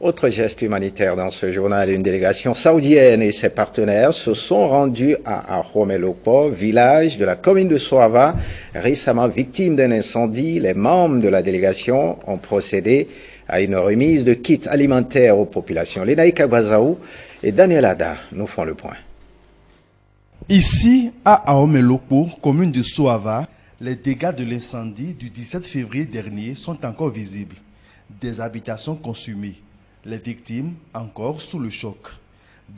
Autre geste humanitaire dans ce journal, une délégation saoudienne et ses partenaires se sont rendus à Ahomelopo, village de la commune de Soava, récemment victime d'un incendie. Les membres de la délégation ont procédé à une remise de kits alimentaires aux populations. Lenaïka Gwazaou et Daniel Ada nous font le point. Ici, à Ahomelopo, commune de Soava, les dégâts de l'incendie du 17 février dernier sont encore visibles. Des habitations consumées. Les victimes encore sous le choc.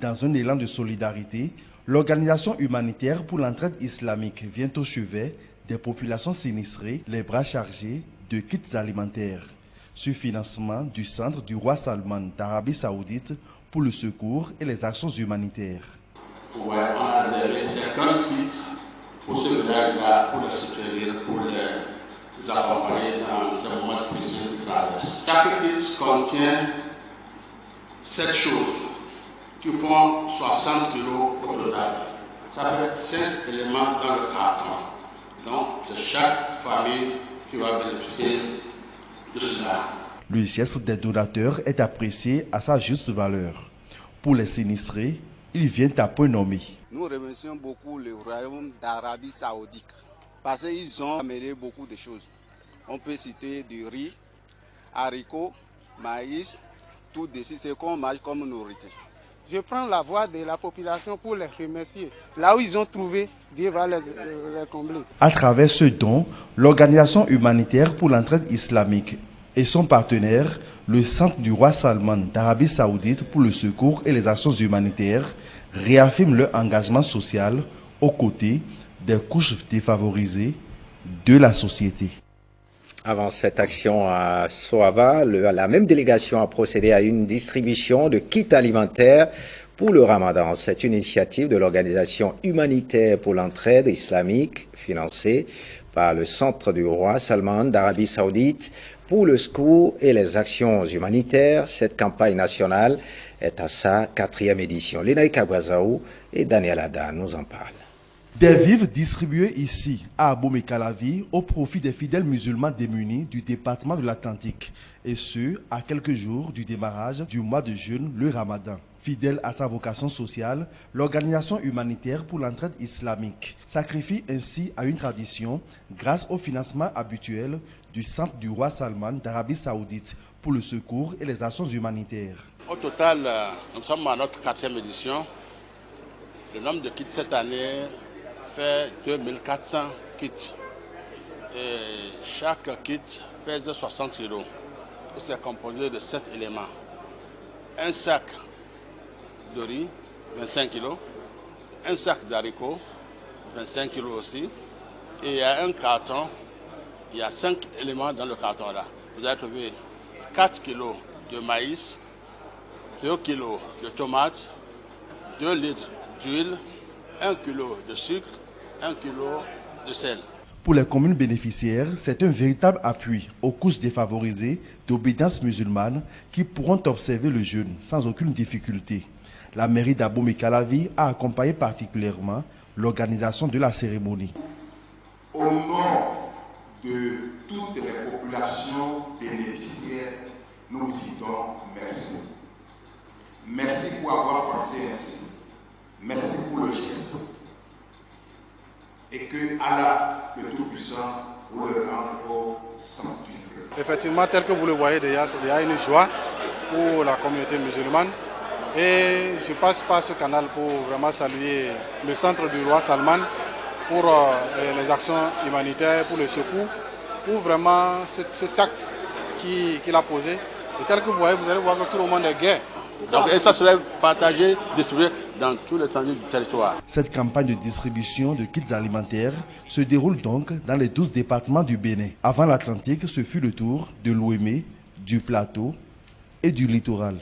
Dans un élan de solidarité, l'organisation humanitaire pour l'entraide islamique vient au chevet des populations sinistrées, les bras chargés de kits alimentaires, sur financement du Centre du roi Salman d'Arabie Saoudite pour le secours et les actions humanitaires. On a réservé 50 kits pour ce village-là, pour les soutenir, pour les accompagner dans ce moment difficile de traverse. Chaque kit contient 7 choses qui font 60 kilos au total. Ça fait 5 éléments dans le carton. Donc, c'est chaque famille qui va bénéficier de cela. Le geste des donateurs est apprécié à sa juste valeur. Pour les sinistrés, ils viennent à point nommé. Nous remercions beaucoup le royaume d'Arabie Saoudite parce qu'ils ont amené beaucoup de choses. On peut citer du riz, haricots, maïs, tout ceci, c'est qu'on mange comme nourriture. Je prends la voix de la population pour les remercier. Là où ils ont trouvé, Dieu va les combler. À travers ce don, l'organisation humanitaire pour l'entraide islamique et son partenaire, le Centre du roi Salman d'Arabie Saoudite pour le secours et les actions humanitaires, réaffirment leur engagement social aux côtés des couches défavorisées de la société. Avant cette action à Soava, la même délégation a procédé à une distribution de kits alimentaires pour le Ramadan. C'est une initiative de l'organisation humanitaire pour l'entraide islamique, financée par le Centre du roi Salman d'Arabie Saoudite pour le secours et les actions humanitaires. Cette campagne nationale est à sa 4e édition. Lenaïka Gwazaou et Daniel Ada nous en parlent. Des vivres distribués ici, à Abomey-Calavi, au profit des fidèles musulmans démunis du département de l'Atlantique, et ce, à quelques jours du démarrage du mois de jeûne, le Ramadan. Fidèle à sa vocation sociale, l'organisation humanitaire pour l'entraide islamique sacrifie ainsi à une tradition grâce au financement habituel du Centre du roi Salman d'Arabie Saoudite pour le secours et les actions humanitaires. Au total, nous sommes à notre 4e édition. Le nombre de kits cette année fait 2400 kits. Et chaque kit pèse 60 kg. C'est composé de 7 éléments. Un sac de riz, 25 kg. Un sac d'haricots, 25 kg aussi. Et il y a un carton, il y a 5 éléments dans le carton là. Vous allez trouver 4 kg de maïs, 2 kg de tomates, 2 litres d'huile, 1 kg de sucre, 1 kg de sel. Pour les communes bénéficiaires, c'est un véritable appui aux couches défavorisées d'obédience musulmane qui pourront observer le jeûne sans aucune difficulté. La mairie d'Abomey-Calavi a accompagné particulièrement l'organisation de la cérémonie. Au nom de toutes les populations bénéficiaires, nous vous disons merci. Merci pour avoir pensé ainsi. Merci pour le geste. Et que Allah, le Tout-Puissant, vous le rende au centuple. Effectivement, tel que vous le voyez déjà, c'est déjà une joie pour la communauté musulmane. Et je passe par ce canal pour vraiment saluer le Centre du roi Salman pour les actions humanitaires, pour le secours, pour vraiment cet acte qu'il a posé. Et tel que vous voyez, vous allez voir que tout le monde est gai. Donc, et ça serait partagé, distribué dans tout l'étendue du territoire. Cette campagne de distribution de kits alimentaires se déroule donc dans les 12 départements du Bénin. Avant l'Atlantique, ce fut le tour de l'Ouémé, du Plateau et du littoral.